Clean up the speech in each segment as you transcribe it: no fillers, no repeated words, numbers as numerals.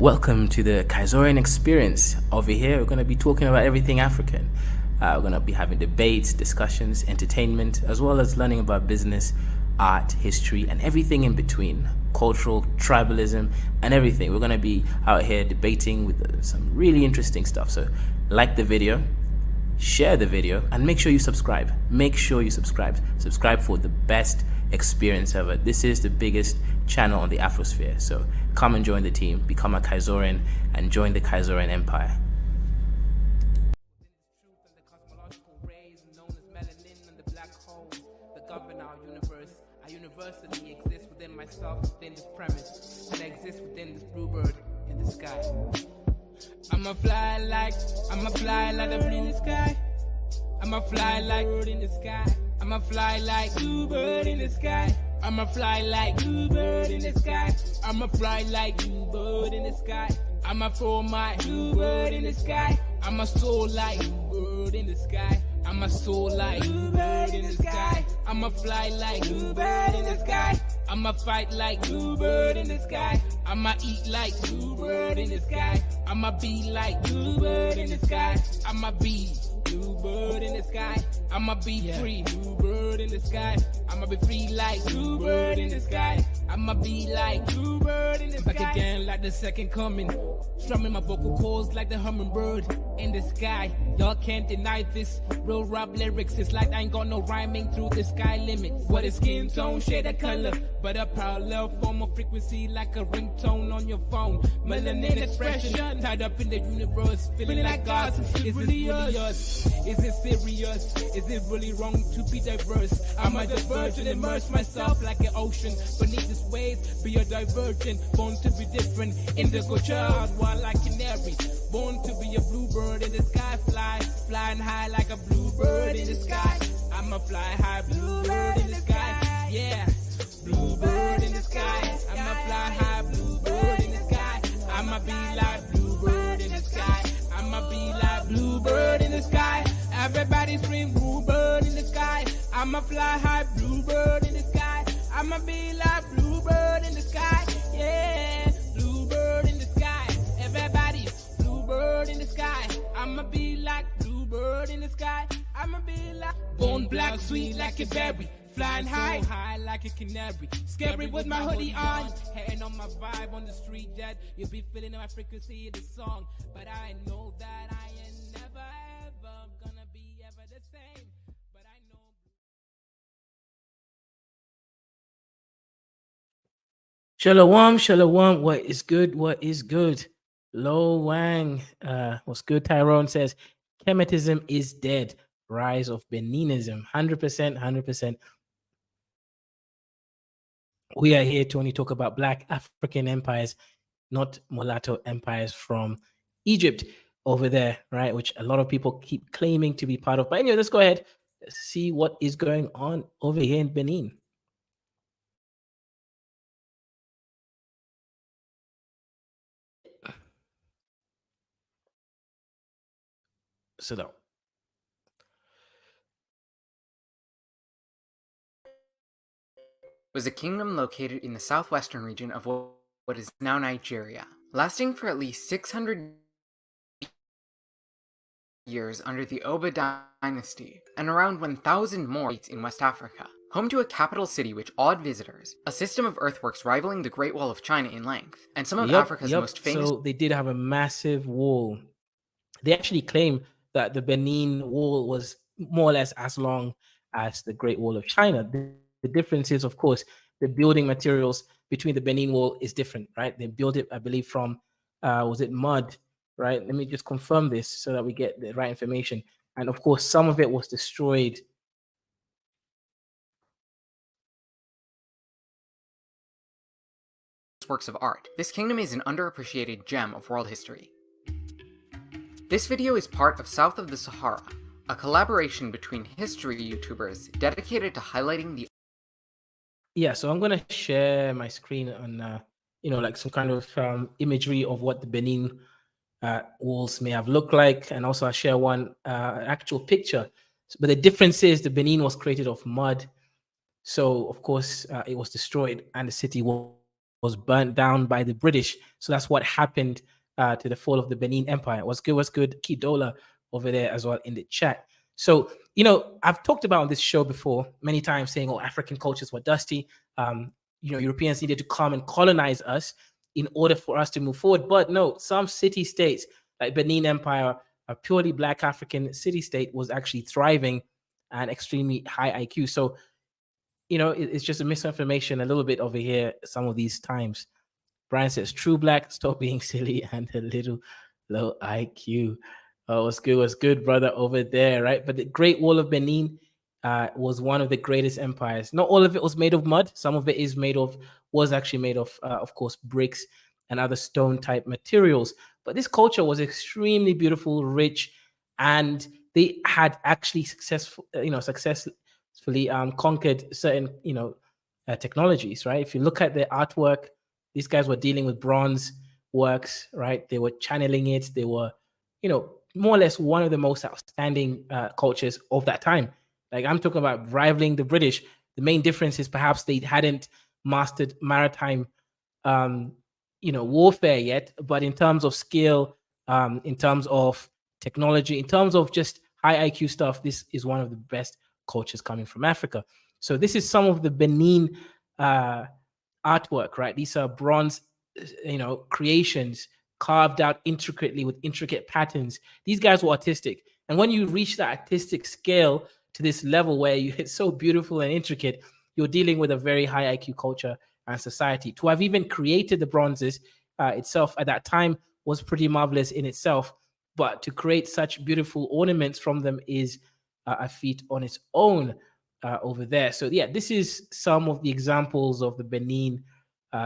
Welcome to the Kaizorian experience. Over here, we're going to be talking about everything African. We're going to be having debates, discussions, entertainment, as well as learning about business, art, history, and everything in between. Cultural, tribalism, and everything. We're going to be out here debating with some really interesting stuff. So, like the video, share the video, and make sure you subscribe. Make sure you subscribe. Subscribe for the best experience ever. This is the biggest channel on the Afrosphere. So come and join the team, become a Kaizorian, and join the Kaizorian Empire. Universally exist within myself, within this premise, and I exist within this bluebird in the sky. I'ma fly like a bird in the sky. I'ma fly like bird in the sky. I'ma fly like bluebird in the sky. I'ma fly like bluebird in the sky. I'ma fly like bluebird in the sky. I'ma throw my bluebird in the sky. I'ma soar like bluebird in the sky. I'ma soar like bluebird in the sky. I'ma fly like bluebird in the sky. I'ma fight like bluebird in the sky. I'ma eat like bluebird in the sky. I'ma be like bluebird in the sky. I'ma be bluebird in the sky. I'ma be free, bluebird in the sky. I'ma be free like bluebird in the sky. I'ma be like bluebird in the sky. Back again like the second coming. Strumming my vocal cords like the hummingbird in the sky. Y'all can't deny this. Real rap lyrics, it's like I ain't got no rhyming through the sky limit. What is skin tone, shade of color, but a parallel form of frequency like a ringtone on your phone. Melanin expression, tied up in the universe, feeling like us. Is this really us? Is it serious? Is it really wrong to be diverse? I'm a divergent, immerse myself like an ocean beneath this waves. Be a divergent, born to be different. Indigo child, wild like canary. Born to be a bluebird in the sky, flying high like a bluebird in the sky. I'ma fly high, bluebird in the sky. Yeah, bluebird in the sky. I'ma fly high, bluebird in the sky. I'ma be like bluebird in the sky. I'ma be like bluebird in the sky. Everybody scream bluebird in the sky. I'ma fly high, bluebird in the sky. I'ma be like bluebird in the sky. Yeah, bluebird in the sky. Everybody, bluebird in the sky. I'ma be like bluebird in the sky. I'ma be like born black, sweet like a berry. Flying high like a canary. Scary with my hoodie on. Hating on my vibe on the street that you'll be feeling my frequency of the song. But I know that I ain't never ever gonna be ever the same. But I know. Shalom, shalom. What is good? What is good? Lo Wang. What's good? Tyrone says, Kemetism is dead. Rise of Beninism. 100%, 100%. We are here to only talk about Black African empires, not mulatto empires from Egypt over there, right? Which a lot of people keep claiming to be part of. But anyway, let's go ahead. Let's see what is going on over here in Benin. So now, was a kingdom located in the southwestern region of what is now Nigeria, lasting for at least 600 years under the Oba Dynasty, and around 1,000 more in West Africa. Home to a capital city which awed visitors, a system of earthworks rivaling the Great Wall of China in length, and some of Africa's most famous... So they did have a massive wall. They actually claim that the Benin Wall was more or less as long as the Great Wall of China. The difference is, of course, the building materials between the Benin Wall is different, right? They built it, I believe, from, was it mud, right? Let me just confirm this so that we get the right information. And of course, some of it was destroyed. Works of art. This kingdom is an underappreciated gem of world history. This video is part of South of the Sahara, a collaboration between history YouTubers dedicated to highlighting the... Yeah, so I'm going to share my screen on, like some kind of imagery of what the Benin walls may have looked like. And also I'll share one actual picture. But the difference is the Benin was created of mud. So, of course, it was destroyed and the city was was burnt down by the British. So that's what happened to the fall of the Benin Empire. What's good? What's good? Kidola over there as well in the chat. So, I've talked about on this show before many times saying, oh, African cultures were dusty. Europeans needed to come and colonize us in order for us to move forward. But no, some city states like Benin Empire, a purely black African city state, was actually thriving and extremely high IQ. So, it's just a misinformation a little bit over here some of these times. Brian says, true black, stop being silly and a little low IQ. Oh, what's good, brother, over there, right? But the Great Wall of Benin was one of the greatest empires. Not all of it was made of mud. Some of it was actually made of course, bricks and other stone type materials. But this culture was extremely beautiful, rich, and they had actually successfully conquered certain, technologies, right? If you look at the artwork, these guys were dealing with bronze works, right? They were channeling it. They were, more or less one of the most outstanding cultures of that time. Like, I'm talking about rivaling the British. The main difference is perhaps they hadn't mastered maritime, warfare yet. But in terms of skill, in terms of technology, in terms of just high IQ stuff, this is one of the best cultures coming from Africa. So this is some of the Benin artwork, right? These are bronze, creations carved out intricately with intricate patterns. These guys were artistic. And when you reach that artistic scale to this level where it's so beautiful and intricate, you're dealing with a very high IQ culture and society. To have even created the bronzes itself at that time was pretty marvelous in itself. But to create such beautiful ornaments from them is a feat on its own over there. So yeah, this is some of the examples of the Benin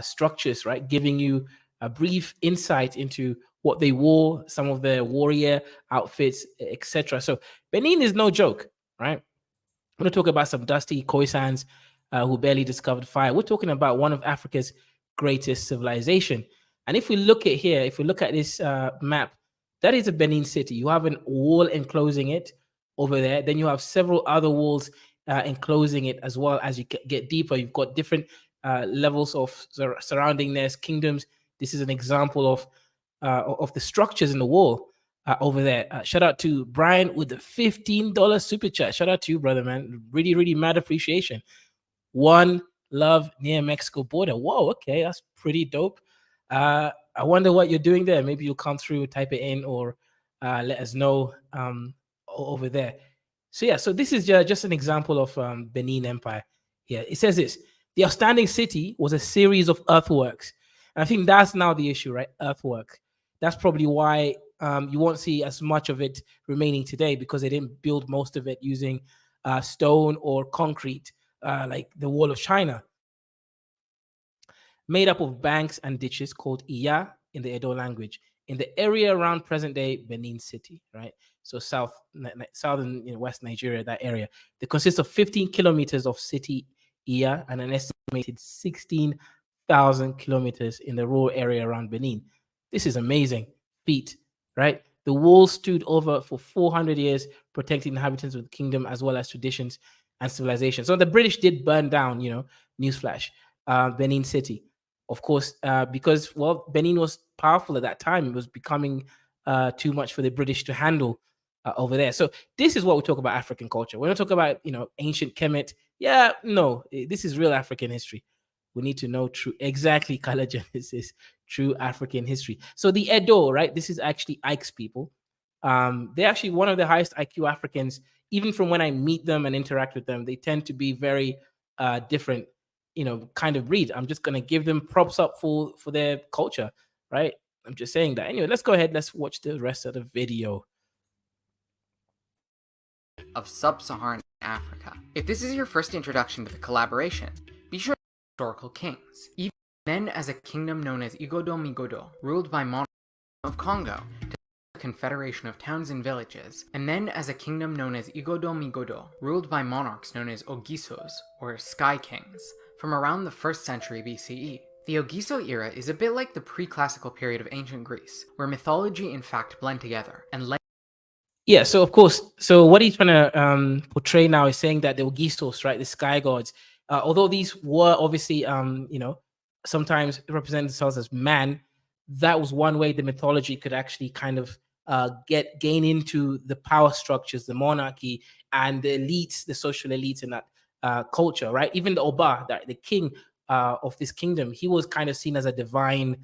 structures, right? Giving you a brief insight into what they wore, some of their warrior outfits, etc. So Benin is no joke, right? I'm going to talk about some dusty Khoisans who barely discovered fire. We're talking about one of Africa's greatest civilization. And if we look at here, if we look at this map, that is a Benin city. You have an wall enclosing it over there. Then you have several other walls enclosing it as well. As you get deeper, you've got different levels of surroundingness, kingdoms. This is an example of the structures in the wall over there. Shout out to Brian with the $15 super chat. Shout out to you, brother, man. Really, really mad appreciation. One love near Mexico border. Whoa, okay, that's pretty dope. I wonder what you're doing there. Maybe you'll come through, type it in, or let us know over there. So yeah, so this is just an example of Benin Empire. Yeah, it says this: the outstanding city was a series of earthworks. And I think that's now the issue, right? Earthwork. That's probably why you won't see as much of it remaining today, because they didn't build most of it using stone or concrete, like the Wall of China, made up of banks and ditches called Iya in the Edo language, in the area around present-day Benin City, right? So southern, West Nigeria, that area. They consist of 15 kilometers of city Iya and an estimated 16,000 kilometers in the rural area around Benin. This is amazing feat, right? The wall stood over for 400 years, protecting the inhabitants of the kingdom as well as traditions and civilization. So the British did burn down, newsflash, Benin City. Of course, because, well, Benin was powerful at that time. It was becoming too much for the British to handle over there. So this is what we talk about African culture. We don't talk about, ancient Kemet. Yeah, no, this is real African history. We need to know true, exactly, color genesis, true African history. So the Edo, right? This is actually Ike's people. They're actually one of the highest IQ Africans. Even from when I meet them and interact with them, they tend to be very different, kind of breed. I'm just gonna give them props up for their culture, right? I'm just saying that. Anyway, let's go ahead. Let's watch the rest of the video. Of sub-Saharan Africa. If this is your first introduction to the collaboration, be sure to historical kings. Even then, as a kingdom known as Igodo-Migodo, ruled by monarchs of Congo, to a confederation of towns and villages, and then as a kingdom known as Igodo-Migodo, ruled by monarchs known as Ogisos, or Sky Kings, from around the 1st century BCE. The Ogiso era is a bit like the pre-classical period of ancient Greece, where mythology and fact blend together, and yeah, so of course, so what he's trying to portray now is saying that the Ogistos, right, the sky gods, although these were obviously, sometimes represent themselves as man. That was one way the mythology could actually kind of gain into the power structures, the monarchy, and the elites, the social elites in that culture, right? Even the Oba, the king of this kingdom, he was kind of seen as a divine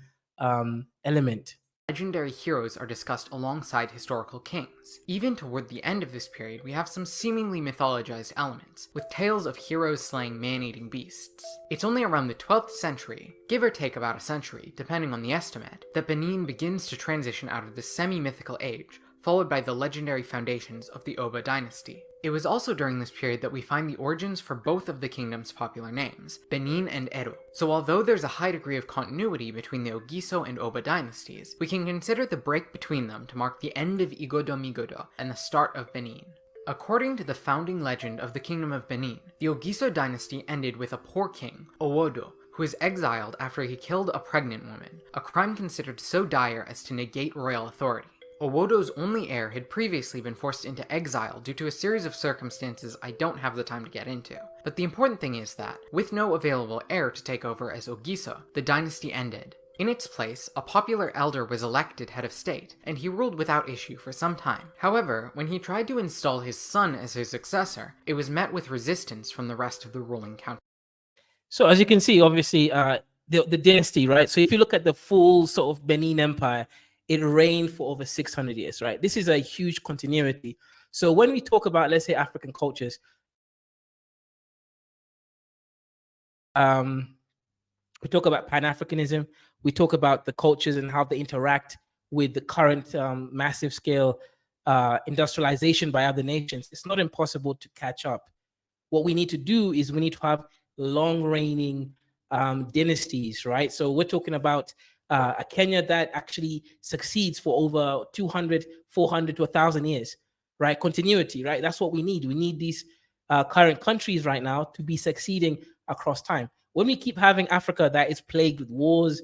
element. Legendary heroes are discussed alongside historical kings. Even toward the end of this period, we have some seemingly mythologized elements, with tales of heroes slaying man-eating beasts. It's only around the 12th century, give or take about a century, depending on the estimate, that Benin begins to transition out of this semi-mythical age, followed by the legendary foundations of the Oba dynasty. It was also during this period that we find the origins for both of the kingdom's popular names, Benin and Edo. So although there's a high degree of continuity between the Ogiso and Oba dynasties, we can consider the break between them to mark the end of Igodo and the start of Benin. According to the founding legend of the Kingdom of Benin, the Ogiso dynasty ended with a poor king, Owodo, who was exiled after he killed a pregnant woman, a crime considered so dire as to negate royal authority. Owodo's only heir had previously been forced into exile due to a series of circumstances I don't have the time to get into. But the important thing is that, with no available heir to take over as Ogiso, the dynasty ended. In its place, a popular elder was elected head of state, and he ruled without issue for some time. However, when he tried to install his son as his successor, it was met with resistance from the rest of the ruling council. So as you can see, obviously, the dynasty, right? So if you look at the full sort of Benin Empire, it reigned for over 600 years, right? This is a huge continuity. So when we talk about, let's say, African cultures, we talk about Pan-Africanism, we talk about the cultures and how they interact with the current massive scale industrialization by other nations. It's not impossible to catch up. What we need to do is we need to have long reigning dynasties, right? So we're talking about a Kenya that actually succeeds for over 200, 400 to 1,000 years, right? Continuity, right? That's what we need. We need these current countries right now to be succeeding across time. When we keep having Africa that is plagued with wars,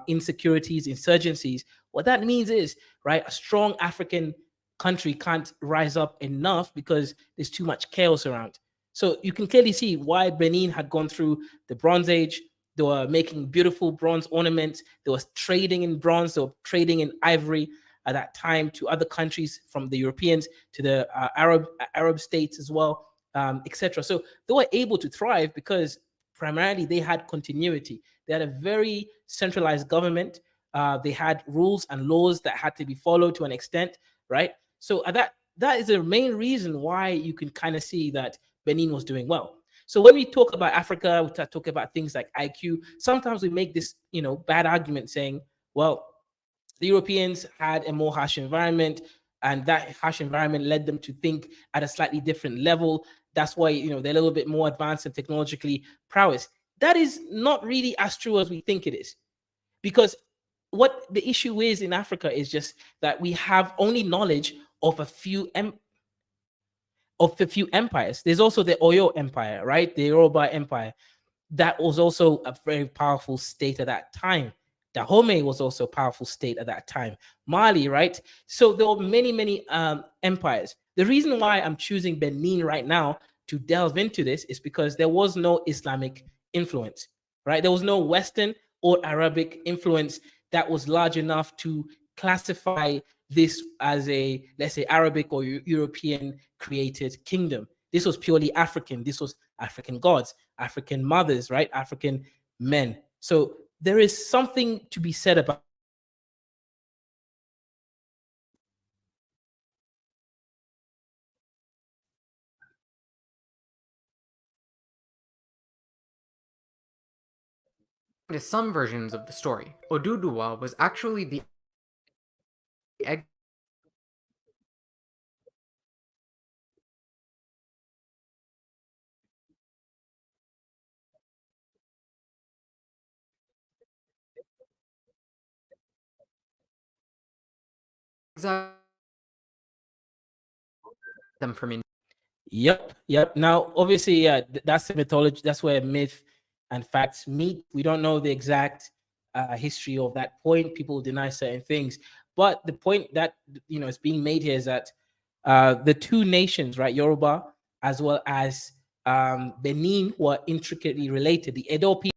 insecurities, insurgencies, what that means is, right, a strong African country can't rise up enough because there's too much chaos around. So you can clearly see why Benin had gone through the Bronze Age. They were making beautiful bronze ornaments. They were trading in bronze. They were trading in ivory at that time to other countries, from the Europeans to the Arab states as well, etc. So they were able to thrive because primarily they had continuity. They had a very centralized government. They had rules and laws that had to be followed to an extent, right? So that is the main reason why you can kind of see that Benin was doing well. So when we talk about Africa, we talk about things like IQ. Sometimes we make this, bad argument saying, well, the Europeans had a more harsh environment, and that harsh environment led them to think at a slightly different level. That's why, they're a little bit more advanced and technologically prowess. That is not really as true as we think it is, because what the issue is in Africa is just that we have only knowledge of a few empires. There's also the Oyo Empire, right? The Yoruba Empire. That was also a very powerful state at that time. Dahomey was also a powerful state at that time. Mali, right? So there were many, many empires. The reason why I'm choosing Benin right now to delve into this is because there was no Islamic influence, right? There was no Western or Arabic influence that was large enough to classify this as a, let's say, Arabic or European created kingdom. This was purely African. This was African gods, African mothers, right? African men. So there is something to be said about To some versions of the story, Oduduwa was actually the exile them from India. Yep. Now, obviously, yeah, that's the mythology. That's where myth and facts meet. We don't know the exact history of that point. People deny certain things, but the point that is being made here is that the two nations, right, Yoruba as well as Benin, were intricately related. The Edo people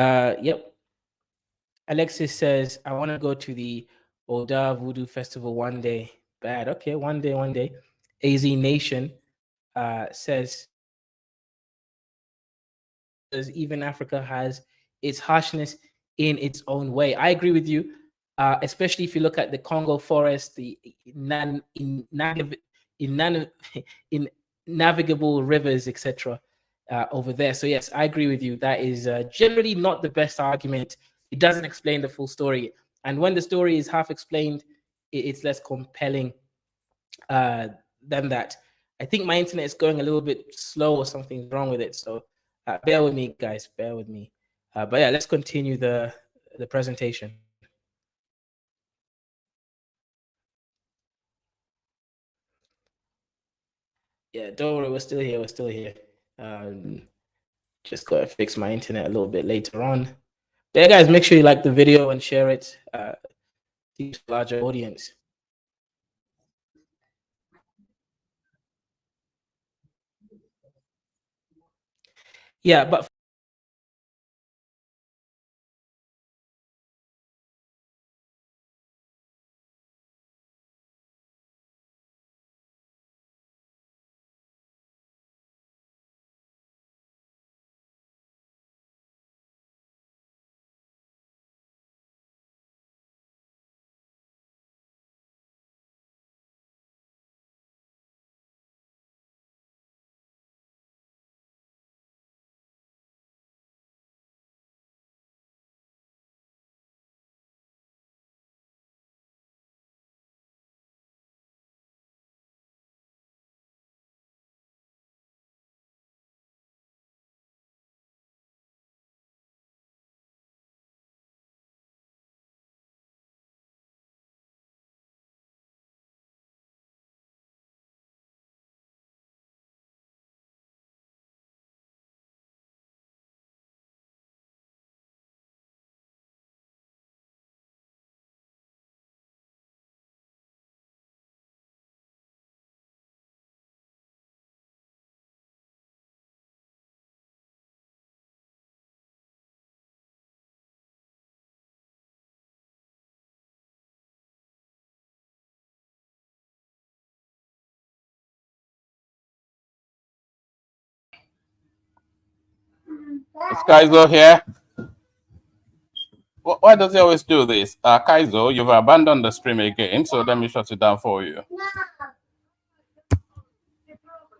Yep. Alexis says, I want to go to the Oda Voodoo Festival one day. Bad. Okay, one day, one day. AZ Nation says, even Africa has its harshness in its own way. I agree with you, especially if you look at the Congo forest, the in navigable rivers, etc. Over there. So yes, I agree with you. That is generally not the best argument. It doesn't explain the full story, and when the story is half explained, it's less compelling than that. I think my internet is going a little bit slow or something's wrong with it. So bear with me, guys. Bear with me. But yeah, let's continue the presentation. Yeah, don't worry, we're still here. We're still here. Just gotta fix my internet a little bit later on. Yeah, guys, make sure you like the video and share it to a larger audience. Yeah, but It's Kaizo here. Why does he always do this? Kaizo, you've abandoned the stream again, so let me shut it down for you.